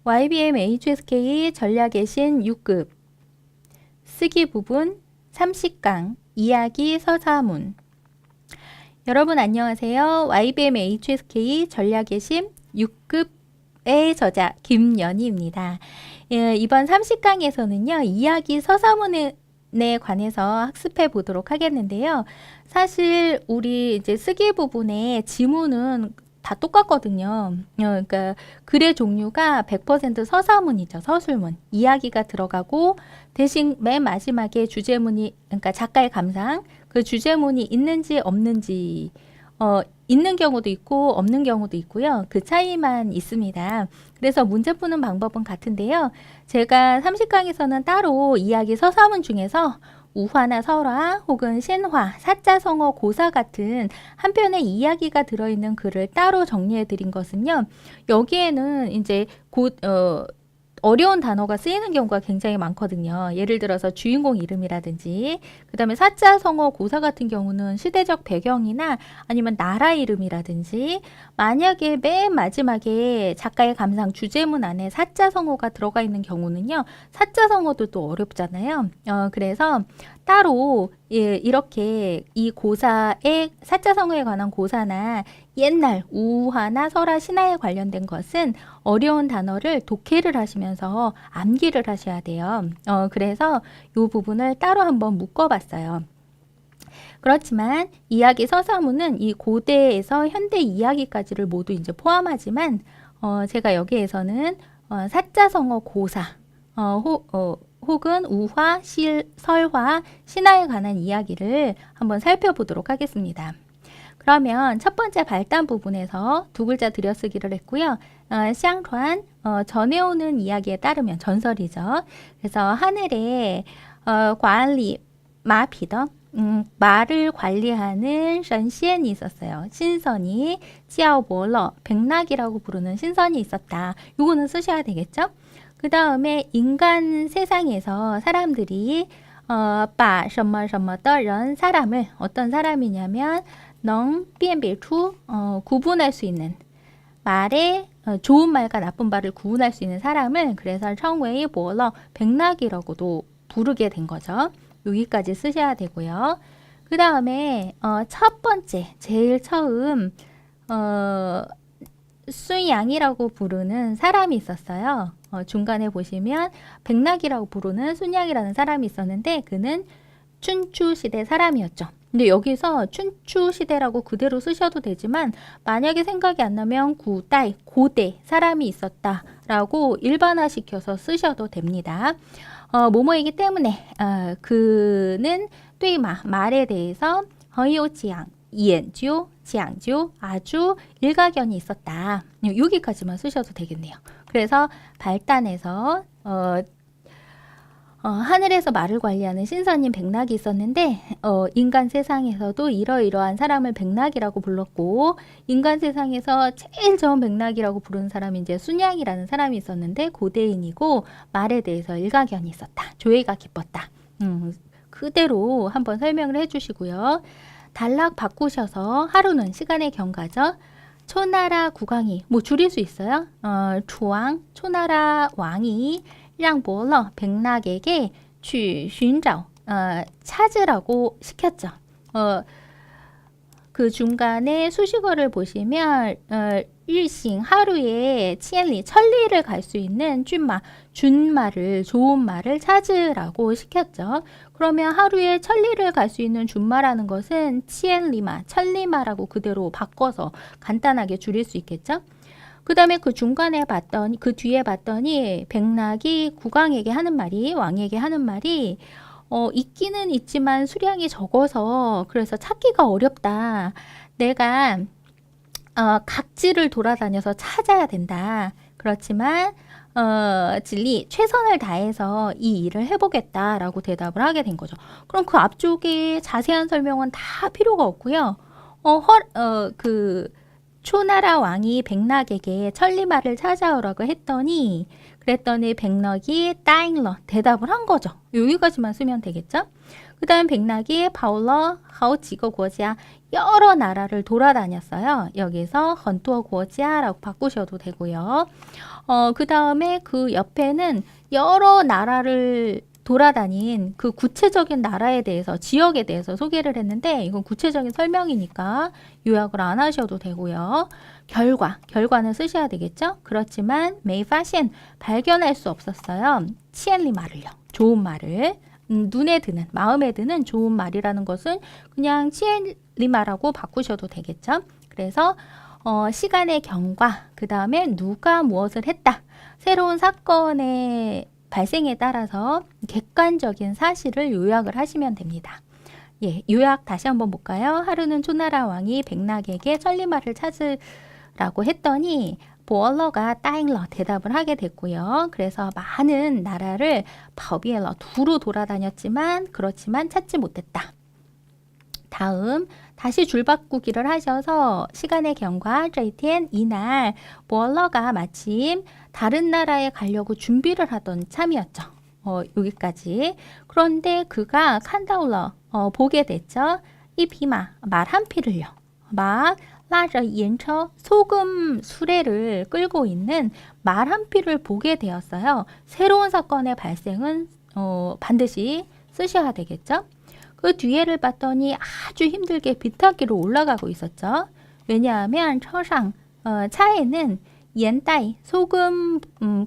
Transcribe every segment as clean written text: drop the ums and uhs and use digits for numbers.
YBM HSK 전략의 신 6급 쓰기 부분 30강 이야기 서사문. 여러분 안녕하세요. YBM HSK 전략의 신 6급의 저자 김연희입니다. 이번 30강에서는요. 이야기 서사문에 관해서 학습해 보도록 하겠는데요. 사실 우리 이제 쓰기 부분에 지문은 다 똑같거든요. 그러니까 글의 종류가 100% 서사문이죠. 서술문. 이야기가 들어가고 대신 맨 마지막에 주제문이, 그러니까 작가의 감상, 그 주제문이 있는지 없는지, 있는 경우도 있고 없는 경우도 있고요. 그 차이만 있습니다. 그래서 문제 푸는 방법은 같은데요. 제가 30강에서는 따로 이야기 서사문 중에서 우화나 설화 혹은 신화, 사자성어, 고사 같은 한 편의 이야기가 들어있는 글을 따로 정리해 드린 것은요. 여기에는 이제 어려운 단어가 쓰이는 경우가 굉장히 많거든요. 예를 들어서 주인공 이름이라든지 그 다음에 사자성어 고사 같은 경우는 시대적 배경이나 아니면 나라 이름이라든지 만약에 맨 마지막에 작가의 감상 주제문 안에 사자성어가 들어가 있는 경우는요. 사자성어도 또 어렵잖아요. 그래서 따로 이렇게 이 고사의 사자성어에 관한 고사나 옛날 우화나 설화 신화에 관련된 것은 어려운 단어를 독해를 하시면서 암기를 하셔야 돼요. 그래서 이 부분을 따로 한번 묶어봤어요. 그렇지만 이야기 서사문은 이 고대에서 현대 이야기까지를 모두 이제 포함하지만 제가 여기에서는 사자성어 고사 혹은 우화, 설화, 신화에 관한 이야기를 한번 살펴보도록 하겠습니다. 그러면 첫 번째 발단 부분에서 두 글자 들여쓰기를 했고요. 샹传, 전해오는 이야기에 따르면 전설이죠. 그래서 하늘에 관리 마피더 말을 관리하는 션시엔이 있었어요. 신선이 지아오보러 백낙이라고 부르는 신선이 있었다. 요거는 쓰셔야 되겠죠? 그 다음에 인간 세상에서 사람들이 바什么什么的人 사람을 어떤 사람이냐면 能辨别出 구분할 수 있는 말의 좋은 말과 나쁜 말을 구분할 수 있는 사람을 그래서 청웨이 보러 백낙이라고도 부르게 된 거죠. 여기까지 쓰셔야 되고요. 그 다음에 첫 번째 제일 처음 순양이라고 부르는 사람이 있었어요. 중간에 보시면 백낙이라고 부르는 순양이라는 사람이 있었는데 그는 춘추 시대 사람이었죠. 근데 여기서 춘추 시대라고 그대로 쓰셔도 되지만 만약에 생각이 안 나면 구다이 고대 사람이 있었다라고 일반화시켜서 쓰셔도 됩니다. 뭐뭐이기 때문에 그는 对마 말에 대해서 很有讲 研究, 讲究 아주 일가견이 있었다. 여기까지만 쓰셔도 되겠네요. 그래서 발단에서 하늘에서 말을 관리하는 신선인 백낙이 있었는데 인간 세상에서도 이러이러한 사람을 백낙이라고 불렀고 인간 세상에서 제일 처음 백낙이라고 부르는 사람이 이제 순양이라는 사람이 있었는데 고대인이고 말에 대해서 일가견이 있었다. 조예가 깊었다. 그대로 한번 설명을 해주시고요. 단락 바꾸셔서 하루는 시간의 경과죠. 초나라 국왕이 뭐 줄일 수 있어요. 주왕 초나라 왕이 让伯乐 백낙에게 去寻找 찾으라고 시켰죠. 그 중간에 수식어를 보시면 일싱 하루에千里 천리를 갈 수 있는 준마를 좋은 말을 찾으라고 시켰죠. 그러면 하루에 천리를 갈 수 있는 준마라는 것은 千里마 천리마라고 그대로 바꿔서 간단하게 줄일 수 있겠죠. 그 다음에 그 중간에 봤더니 그 뒤에 봤더니 백낙이 국왕에게 하는 말이 왕에게 하는 말이 있기는 있지만 수량이 적어서 그래서 찾기가 어렵다. 내가 각지를 돌아다녀서 찾아야 된다. 그렇지만 진리 최선을 다해서 이 일을 해보겠다라고 대답을 하게 된 거죠. 그럼 그 앞쪽에 자세한 설명은 다 필요가 없고요. 초나라 왕이 백낙에게 천리마를 찾아오라고 그랬더니 백낙이 따잉러 대답을 한 거죠. 여기까지만 쓰면 되겠죠? 그 다음 백낙이 파울러 하오지거 고지아 여러 나라를 돌아다녔어요. 여기서 헌투어 고지아라고 바꾸셔도 되고요. 그 다음에 그 옆에는 여러 나라를 돌아다닌 그 구체적인 나라에 대해서, 지역에 대해서 소개를 했는데 이건 구체적인 설명이니까 요약을 안 하셔도 되고요. 결과는 쓰셔야 되겠죠? 그렇지만 메이파신 발견할 수 없었어요. 치엔리 말을요. 좋은 말을. 눈에 드는, 마음에 드는 좋은 말이라는 것은 그냥 치엔리 말하고 바꾸셔도 되겠죠? 그래서 시간의 경과, 그 다음에 누가 무엇을 했다. 새로운 사건의 발생에 따라서 객관적인 사실을 요약을 하시면 됩니다. 예, 요약 다시 한번 볼까요? 하루는 초나라 왕이 백낙에게 천리말을 찾으라고 했더니 보얼러가 따잉러 대답을 하게 됐고요. 그래서 많은 나라를 바비엘러 두루 돌아다녔지만 그렇지만 찾지 못했다. 다음 다시 줄 바꾸기를 하셔서 시간의 경과 저이텐 이날 보얼러가 마침 다른 나라에 가려고 준비를 하던 참이었죠. 여기까지. 그런데 그가 칸다울러 보게 됐죠. 이 비마 말 한 피를요. 막 라저 연처 소금 수레를 끌고 있는 말 한 피를 보게 되었어요. 새로운 사건의 발생은 반드시 쓰셔야 되겠죠. 그 뒤에를 봤더니 아주 힘들게 비탈길을 올라가고 있었죠. 왜냐하면 차에는 옌따이 소금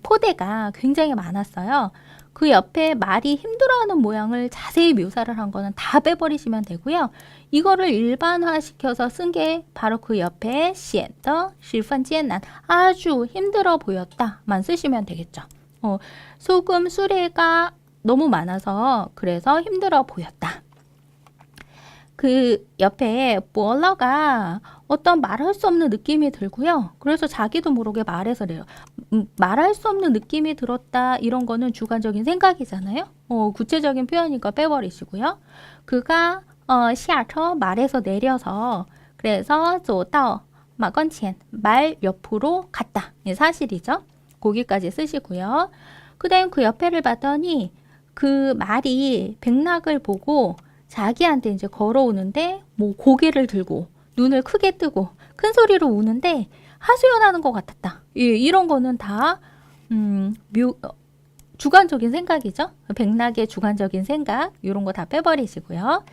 포대가 굉장히 많았어요. 그 옆에 말이 힘들어하는 모양을 자세히 묘사를 한 거는 다 빼버리시면 되고요. 이거를 일반화시켜서 쓴 게 바로 그 옆에 显得十分艰难 아주 힘들어 보였다만 쓰시면 되겠죠. 소금 수레가 너무 많아서 그래서 힘들어 보였다. 그 옆에 보얼러가 어떤 말할 수 없는 느낌이 들고요. 그래서 자기도 모르게 말해서 그래요. 말할 수 없는 느낌이 들었다. 이런 거는 주관적인 생각이잖아요. 구체적인 표현이니까 빼버리시고요. 그가 시아처 말에서 내려서 그래서 走到 마건첸 말 옆으로 갔다. 사실이죠. 거기까지 쓰시고요. 그 다음 그 옆에를 봤더니 그 말이 백낙을 보고 자기한테 이제 걸어오는데 뭐 고개를 들고 눈을 크게 뜨고 큰 소리로 우는데 하소연하는 것 같았다. 이런 거는 다 주관적인 생각이죠. 백낙의 주관적인 생각 이런 거 다 빼버리시고요.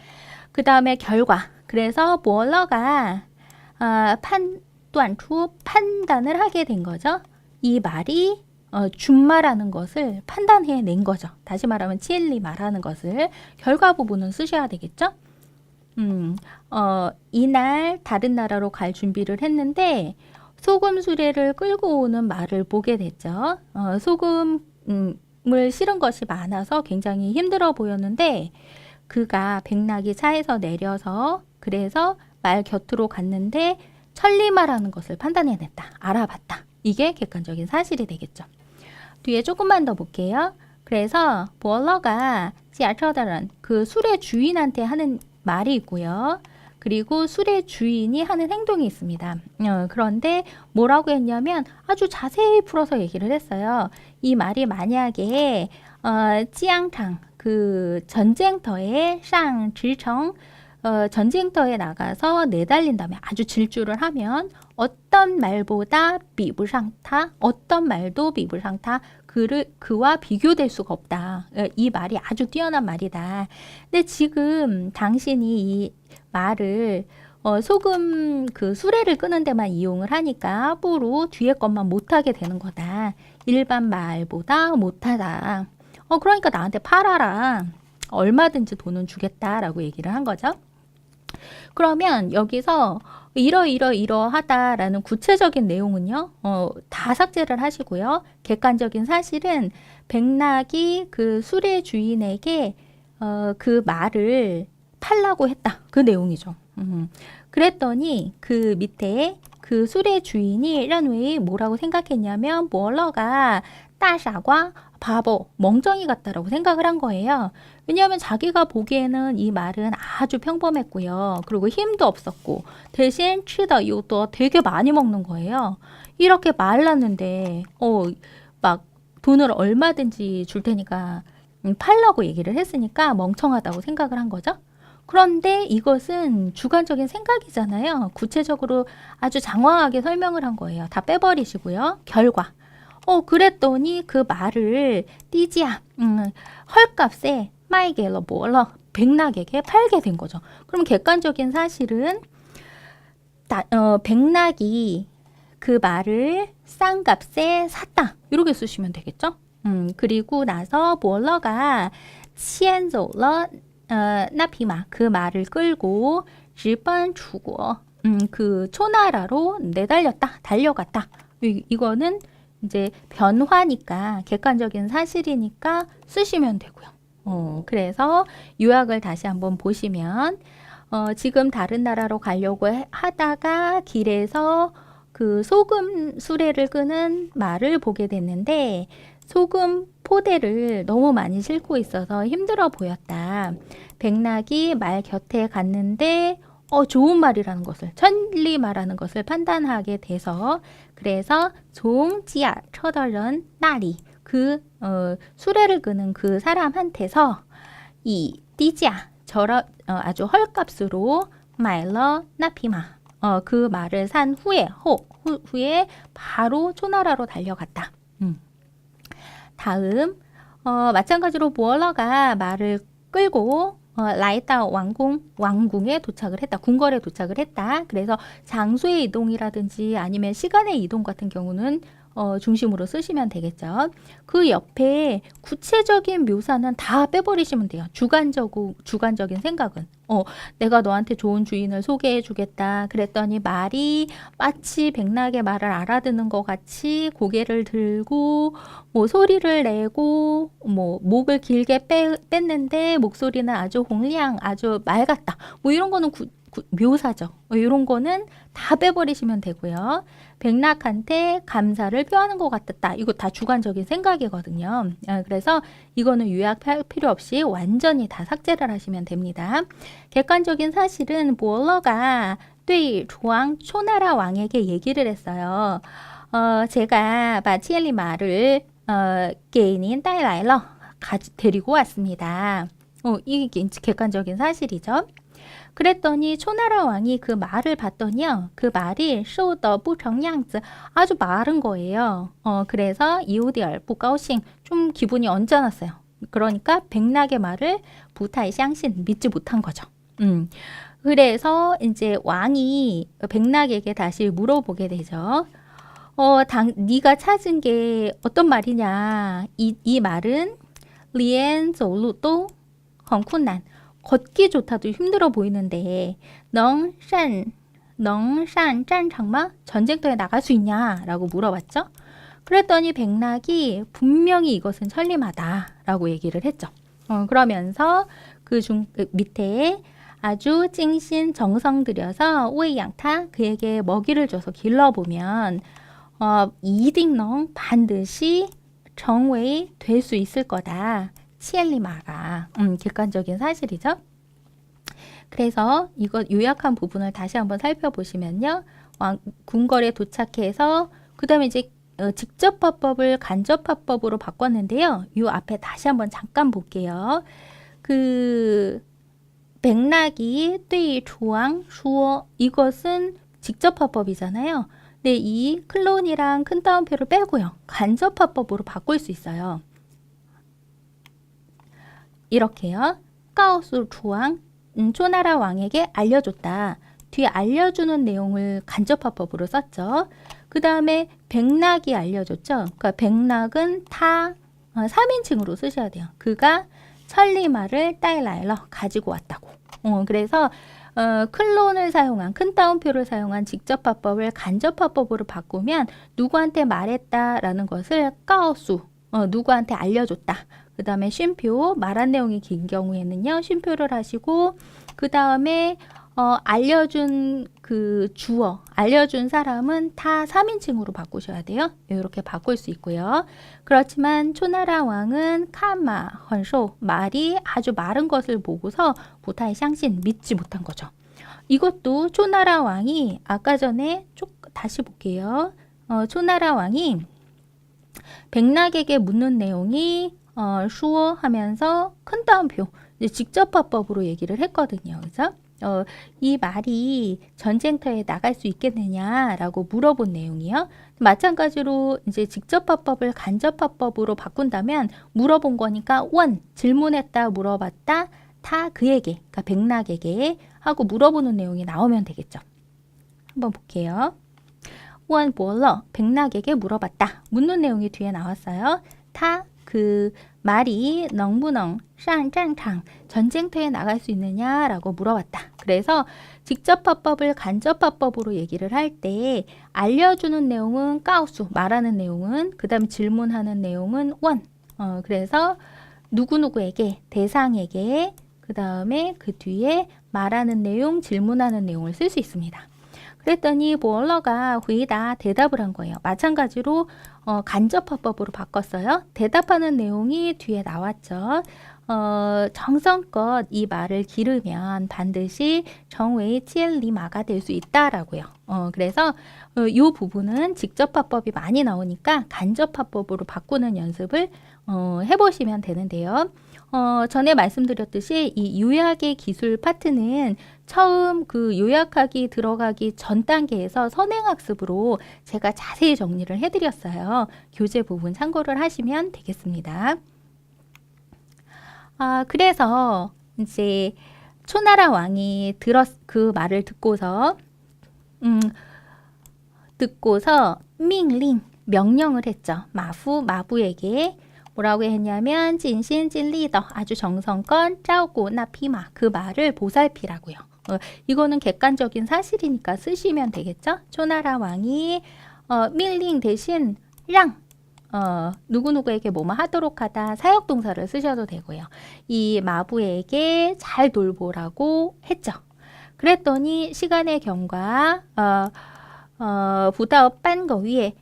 그 다음에 결과. 그래서 보얼러가 판단을 하게 된 거죠. 이 말이 준말하는 것을 판단해낸 거죠. 다시 말하면 치엘리 말하는 것을 결과 부분은 쓰셔야 되겠죠. 이날 다른 나라로 갈 준비를 했는데 소금 수레를 끌고 오는 말을 보게 됐죠. 소금을 실은 것이 많아서 굉장히 힘들어 보였는데 그가 백낙이 차에서 내려서 그래서 말 곁으로 갔는데 천리말하는 것을 판단해냈다. 알아봤다. 이게 객관적인 사실이 되겠죠. 뒤에 조금만 더 볼게요. 그래서 보얼러가 지하철다란 그 수레 주인한테 하는 말이 있고요. 그리고 수레 주인이 하는 행동이 있습니다. 그런데 뭐라고 했냐면 아주 자세히 풀어서 얘기를 했어요. 이 말이 만약에 찌앙탕 그 전쟁터에 상直청 전쟁터에 나가서 내달린다면 아주 질주를 하면 어떤 말보다 비부상타 어떤 말도 비부상타 그와 비교될 수가 없다. 이 말이 아주 뛰어난 말이다. 근데 지금 당신이 이 말을 소금 그 수레를 끄는 데만 이용을 하니까 앞으로 뒤에 것만 못하게 되는 거다. 일반 말보다 못하다. 그러니까 나한테 팔아라. 얼마든지 돈은 주겠다라고 얘기를 한 거죠. 그러면 여기서 이러하다라는 구체적인 내용은요, 다 삭제를 하시고요. 객관적인 사실은 백낙이 그 수레 주인에게 그 말을 팔라고 했다. 그 내용이죠. 그랬더니 그 밑에 그 수레 주인이 런웨이 뭐라고 생각했냐면 보얼러가 따샤과 바보, 멍청이 같다라고 생각을 한 거예요. 왜냐하면 자기가 보기에는 이 말은 아주 평범했고요. 그리고 힘도 없었고 대신 치다 이것도 되게 많이 먹는 거예요. 이렇게 말랐는데 막 돈을 얼마든지 줄 테니까 팔라고 얘기를 했으니까 멍청하다고 생각을 한 거죠. 그런데 이것은 주관적인 생각이잖아요. 구체적으로 아주 장황하게 설명을 한 거예요. 다 빼버리시고요. 결과. 그랬더니 그 말을 띠지야, 헐값에 마이게러 뭐러 백낙에게 팔게 된 거죠. 그럼 객관적인 사실은 백낙이 그 말을 싼 값에 샀다. 이렇게 쓰시면 되겠죠. 그리고 나서 뭐러가 치엔走了 나피마 그 말을 끌고 일본 주고 그 초나라로 내달렸다. 달려갔다. 이거는 이제 변화니까 객관적인 사실이니까 쓰시면 되고요. 그래서 요약을 다시 한번 보시면 지금 다른 나라로 가려고 하다가 길에서 그 소금 수레를 끄는 말을 보게 됐는데 소금 포대를 너무 많이 싣고 있어서 힘들어 보였다. 백낙이 말 곁에 갔는데 좋은 말이라는 것을 천리 말하는 것을 판단하게 돼서 그래서 종지야 처덜런 나리 그 수레를 끄는 그 사람한테서 이 띠지야 아주 헐값으로 말러 나피마 그 말을 산 후에 바로 초나라로 달려갔다. 다음 마찬가지로 무얼러가 말을 끌고 라이다 왕궁에 도착을 했다. 궁궐에 도착을 했다. 그래서 장소의 이동이라든지 아니면 시간의 이동 같은 경우는 중심으로 쓰시면 되겠죠. 그 옆에 구체적인 묘사는 다 빼버리시면 돼요. 주관적인 생각은. 내가 너한테 좋은 주인을 소개해 주겠다. 그랬더니 말이 마치 백낙의 말을 알아듣는 것 같이 고개를 들고 뭐 소리를 내고 뭐 목을 길게 뺐는데 목소리는 아주 홍량 아주 맑았다. 뭐 이런 거는 묘사죠. 이런 거는 다 빼버리시면 되고요. 백낙한테 감사를 표하는 것 같았다. 이거 다 주관적인 생각이거든요. 그래서 이거는 요약할 필요 없이 완전히 다 삭제를 하시면 됩니다. 객관적인 사실은 무얼러가 조왕 초나라 왕에게 얘기를 했어요. 제가 마치엘리 말을 게이닌 따이라일러 데리고 왔습니다. 이게 객관적인 사실이죠. 그랬더니 초나라 왕이 그 말을 봤더니요. 그 말이 瘦得不成样子 아주 마른 거예요. 그래서 이오디얼 부가오싱 좀 기분이 언짢았어요. 그러니까 백낙의 말을 부타이 샹신 믿지 못한 거죠. 그래서 이제 왕이 백낙에게 다시 물어보게 되죠. 네가 찾은 게 어떤 말이냐? 이 말은 리엔走路都 很困难 걷기조차도 힘들어 보이는데 넝산 짠창마 전쟁터에 나갈 수 있냐? 라고 물어봤죠. 그랬더니 백낙이 분명히 이것은 천리마다 라고 얘기를 했죠. 그러면서 그 밑에 아주 찡신 정성 들여서 우이양타 그에게 먹이를 줘서 길러보면 이딩농 반드시 정웨이 될 수 있을 거다. 치엘리마가 객관적인 사실이죠. 그래서 이거 요약한 부분을 다시 한번 살펴보시면요. 궁궐에 도착해서 그 다음에 이제 직접화법을 간접화법으로 바꿨는데요. 이 앞에 다시 한번 잠깐 볼게요. 그 백낙이 뚜이 조왕 슈어 이것은 직접화법이잖아요. 네, 이 클론이랑 큰 따옴표를 빼고요. 간접화법으로 바꿀 수 있어요. 이렇게요. 까오수 주왕 초나라 왕에게 알려줬다. 뒤에 알려주는 내용을 간접화법으로 썼죠. 그 다음에 백낙이 알려줬죠. 그러니까 백낙은 3인칭으로 쓰셔야 돼요. 그가 천리마를 따이라일러 가지고 왔다고. 그래서 클론을 사용한 큰 따옴표를 사용한 직접화법을 간접화법으로 바꾸면 누구한테 말했다라는 것을 까오수 누구한테 알려줬다. 그 다음에 쉼표 말한 내용이 긴 경우에는요. 쉼표를 하시고 그 다음에 알려준 그 주어 알려준 사람은 다 3인칭으로 바꾸셔야 돼요. 이렇게 바꿀 수 있고요. 그렇지만 초나라 왕은 카마 헌쇼 말이 아주 마른 것을 보고서 부타이 샹신 믿지 못한 거죠. 이것도 초나라 왕이 아까 전에 다시 볼게요. 초나라 왕이 백낙에게 묻는 내용이 슈어 하면서 큰 따옴표 이제 직접화법으로 얘기를 했거든요. 그죠? 이 말이 전쟁터에 나갈 수 있겠느냐라고 물어본 내용이요. 마찬가지로 이제 직접화법을 간접화법으로 바꾼다면 물어본 거니까 원 질문했다 물어봤다 타 그에게 그러니까 백락에게 하고 물어보는 내용이 나오면 되겠죠. 한번 볼게요. 원 보러 백락에게 물어봤다. 묻는 내용이 뒤에 나왔어요. 타 그 말이 넝부넝 산战场 전쟁터에 나갈 수 있느냐라고 물어봤다. 그래서 직접화법을 간접화법으로 얘기를 할 때 알려주는 내용은 까우수 말하는 내용은 그 다음 질문하는 내용은 원 그래서 누구누구에게 대상에게 그 다음에 그 뒤에 말하는 내용 질문하는 내용을 쓸 수 있습니다. 그랬더니 보얼러가 회의다 대답을 한 거예요. 마찬가지로 간접화법으로 바꿨어요. 대답하는 내용이 뒤에 나왔죠. 정성껏 이 말을 기르면 반드시 정웨이 찌엘리마가 될 수 있다라고요. 그래서 이 부분은 직접화법이 많이 나오니까 간접화법으로 바꾸는 연습을 해보시면 되는데요. 전에 말씀드렸듯이 이 요약의 기술 파트는 처음 그 요약하기 들어가기 전 단계에서 선행학습으로 제가 자세히 정리를 해드렸어요. 교재 부분 참고를 하시면 되겠습니다. 그래서 이제 초나라 왕이 그 말을 듣고서命令 명령을 했죠. 마부에게 뭐라고 했냐면 진신진리더 아주 정성껏 짜오고 나피마 그 말을 보살피라고요. 이거는 객관적인 사실이니까 쓰시면 되겠죠. 초나라 왕이 밀링 대신 랑 누구누구에게 뭐뭐 하도록 하다 사역동사를 쓰셔도 되고요. 이 마부에게 잘 돌보라고 했죠. 그랬더니 시간의 경과 부다업 빤거 위에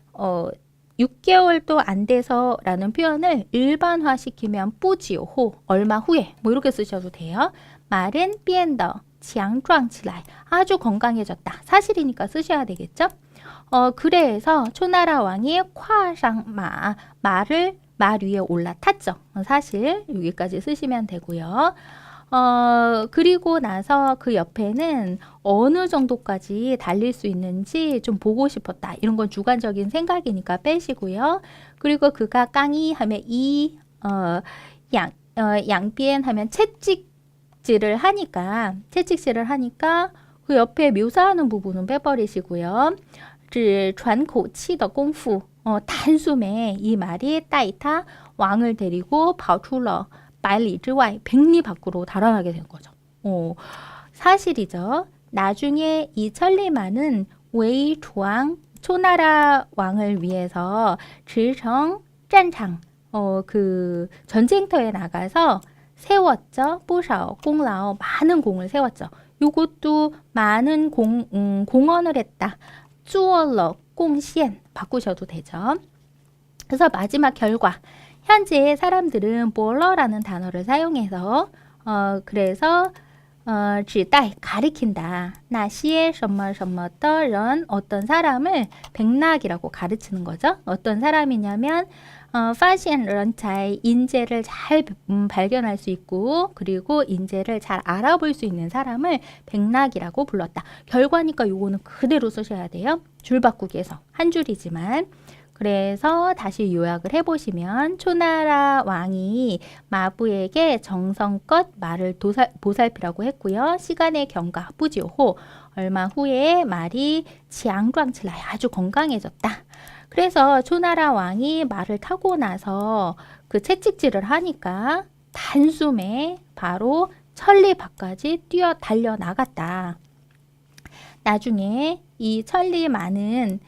6개월도 안 돼서 라는 표현을 일반화시키면 뿌지호 얼마 후에 뭐 이렇게 쓰셔도 돼요. 말은 비엔더强壮起来 아주 건강해졌다. 사실이니까 쓰셔야 되겠죠. 그래서 초나라 왕이 콰상마 말 위에 올라탔죠. 사실 여기까지 쓰시면 되고요. 그리고 나서 그 옆에는 어느 정도까지 달릴 수 있는지 좀 보고 싶었다. 이런 건 주관적인 생각이니까 빼시고요. 그리고 그가 깡이 하면 양비엔 하면 채찍질을 하니까 그 옆에 묘사하는 부분은 빼버리시고요. 喘口气的功夫 단숨에 이 말이 따이타 왕을 데리고 跑出了百里之外 백리 밖으로 달아나게 된 거죠. 사실이죠. 나중에 이 천리만은 웨이 조왕 초나라 왕을 위해서 지정 짠창 그 전쟁터에 나가서 세웠죠. 보샤오 공라오 많은 공을 세웠죠. 요것도 많은 공헌을 했다. 쭈얼러 공시엔 바꾸셔도 되죠. 그래서 마지막 결과 현재 사람들은 볼러라는 단어를 사용해서 그래서 指代 가리킨다. 나시에 什么什么的人 어떤 사람을 백락이라고 가르치는 거죠. 어떤 사람이냐면 发现人才 인재를 잘 발견할 수 있고 그리고 인재를 잘 알아볼 수 있는 사람을 백락이라고 불렀다. 결과니까 요거는 그대로 쓰셔야 돼요. 줄 바꾸기에서 한 줄이지만 그래서 다시 요약을 해보시면 초나라 왕이 마부에게 정성껏 말을 보살피라고 했고요. 시간의 경과 뿌지호 얼마 후에 말이 지앙壮起来 아주 건강해졌다. 그래서 초나라 왕이 말을 타고 나서 그 채찍질을 하니까 단숨에 바로 천리밖까지 달려 나갔다. 나중에 이 천리만은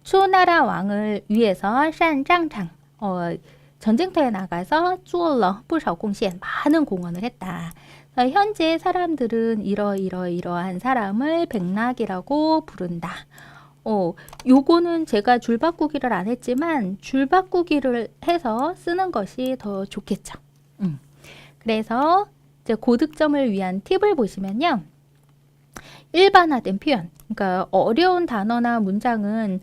초나라 왕을 위해서 산战场 전쟁터에 나가서 做了不少贡献 많은 공헌을 했다. 현재 사람들은 이러한 사람을 백락이라고 부른다. 요거는 제가 줄 바꾸기를 안 했지만 줄 바꾸기를 해서 쓰는 것이 더 좋겠죠. 그래서 이제 고득점을 위한 팁을 보시면요. 일반화된 표현, 그러니까 어려운 단어나 문장은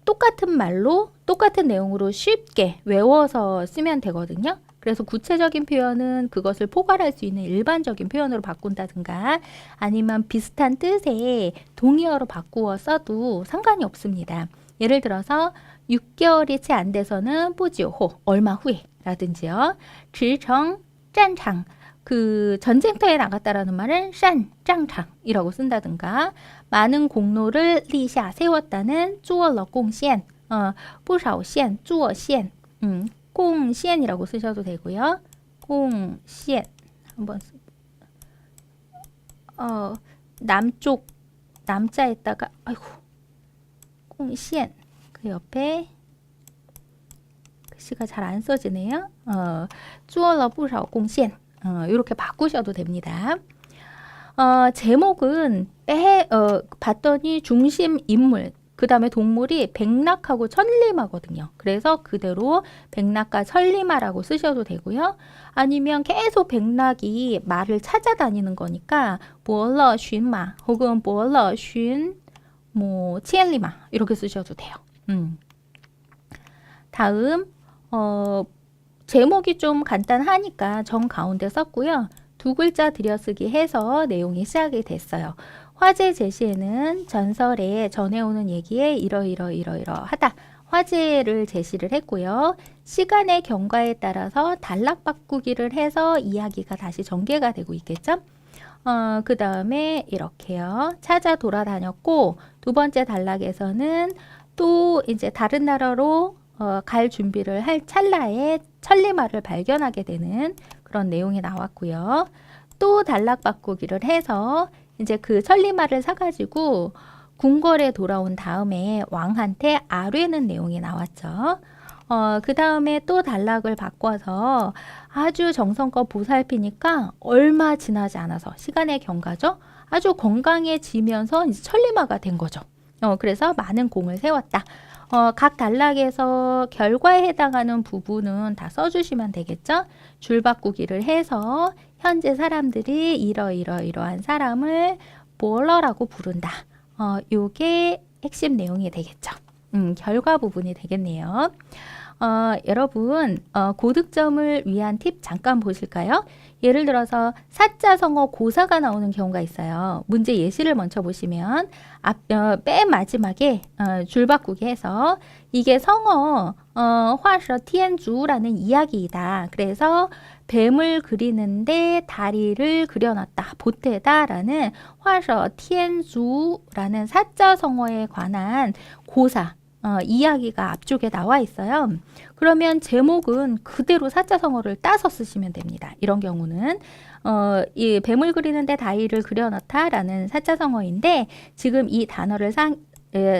똑같은 말로 똑같은 내용으로 쉽게 외워서 쓰면 되거든요. 그래서 구체적인 표현은 그것을 포괄할 수 있는 일반적인 표현으로 바꾼다든가 아니면 비슷한 뜻의 동의어로 바꾸어 써도 상관이 없습니다. 예를 들어서 6개월이 채 안 돼서는 不久后 얼마 후에 라든지요. 驰骋战场 그 전쟁터에 나갔다라는 말은 上战场이라고 쓴다든가 많은 공로를 立下 세웠다는 做了贡献 不少线做线 贡献이라고 쓰셔도 되고요. 贡献 한번 남쪽 남자에다가 아이고 贡献 그 옆에 글씨가 잘 안 써지네요. 做了不少贡献 이렇게 바꾸셔도 됩니다. 제목은 봤더니 중심 인물 그 다음에 동물이 백낙하고 천리마거든요. 그래서 그대로 백낙과 천리마라고 쓰셔도 되고요. 아니면 계속 백낙이 말을 찾아다니는 거니까 伯乐驯马 혹은 伯乐驯 뭐千里马 이렇게 쓰셔도 돼요. 다음 제목이 좀 간단하니까 정 가운데 썼고요. 두 글자 들여쓰기 해서 내용이 시작이 됐어요. 화제 제시에는 전설에 전해오는 얘기에 이러하다 화제를 제시를 했고요. 시간의 경과에 따라서 단락 바꾸기를 해서 이야기가 다시 전개가 되고 있겠죠. 그 다음에 이렇게요. 찾아 돌아다녔고 두 번째 단락에서는 또 이제 다른 나라로 갈 준비를 할 찰나에 천리마를 발견하게 되는 그런 내용이 나왔고요. 또 단락 바꾸기를 해서 이제 그 천리마를 사가지고 궁궐에 돌아온 다음에 왕한테 아뢰는 내용이 나왔죠. 그 다음에 또 단락을 바꿔서 아주 정성껏 보살피니까 얼마 지나지 않아서 시간의 경과죠. 아주 건강해지면서 이제 천리마가 된 거죠. 그래서 많은 공을 세웠다. 각 단락에서 결과에 해당하는 부분은 다 써주시면 되겠죠. 줄 바꾸기를 해서 현재 사람들이 이러한 사람을 뭐라고 부른다. 요게 핵심 내용이 되겠죠. 결과 부분이 되겠네요. 여러분 고득점을 위한 팁 잠깐 보실까요? 예를 들어서 사자성어 고사가 나오는 경우가 있어요. 문제 예시를 먼저 보시면 맨 마지막에 줄 바꾸기 해서 이게 성어 화서 티엔주라는 이야기이다. 그래서 뱀을 그리는데 다리를 그려놨다. 보태다라는 화서 티엔주라는 사자성어에 관한 고사 이야기가 앞쪽에 나와 있어요. 그러면 제목은 그대로 사자성어를 따서 쓰시면 됩니다. 이런 경우는 이 뱀을 그리는데 다리를 그려넣다라는 사자성어인데 지금 이 단어를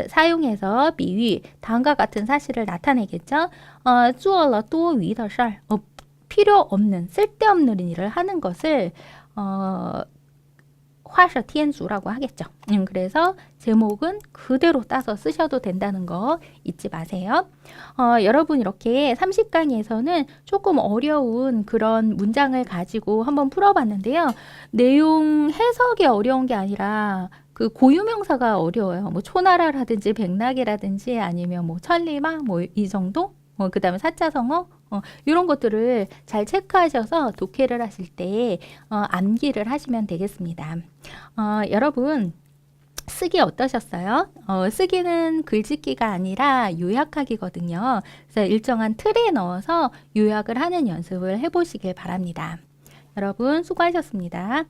사용해서 비유 다음과 같은 사실을 나타내겠죠. 做了多余的事儿 필요 없는 쓸데없는 일을 하는 것을 화서 티엔주라고 하겠죠. 그래서 제목은 그대로 따서 쓰셔도 된다는 거 잊지 마세요. 여러분 이렇게 30강에서는 조금 어려운 그런 문장을 가지고 한번 풀어봤는데요. 내용 해석이 어려운 게 아니라 그 고유명사가 어려워요. 뭐 초나라라든지 백낙이라든지 아니면 뭐 천리마 뭐 이 정도? 그 다음에 사자성어 이런 것들을 잘 체크하셔서 독해를 하실 때 암기를 하시면 되겠습니다. 여러분 쓰기 어떠셨어요? 쓰기는 글짓기가 아니라 요약하기거든요. 그래서 일정한 틀에 넣어서 요약을 하는 연습을 해보시길 바랍니다. 여러분 수고하셨습니다.